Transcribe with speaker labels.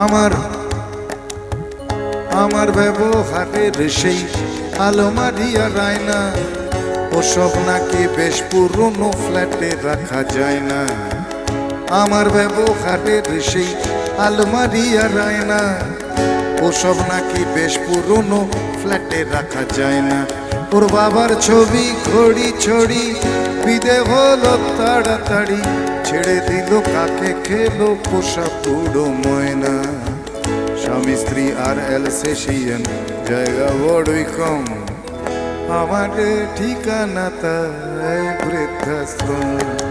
Speaker 1: আমার আমার ব্যবহারের সেই আলমারি আর আয়না ওসব নাকি বেশ পুরনো ফ্ল্যাটে রাখা যায় না। আমার ব্যবহারের সেই আলমারি আর আয়না ওসব নাকি বেশ পুরনো ফ্ল্যাটে রাখা যায় না। ওর বাবার ছবি ঘড়ি ছড়ি বিদে হলো তাড়াতাড়ি, ছেড়ে দিল কাকে খেলো পোষা পুরো ময়না। স্বামী স্ত্রী আর অ্যালসেশিয়ান জায়গা বড়ই কম, আমার ঠিকানা তাই বৃদ্ধাশ্রম।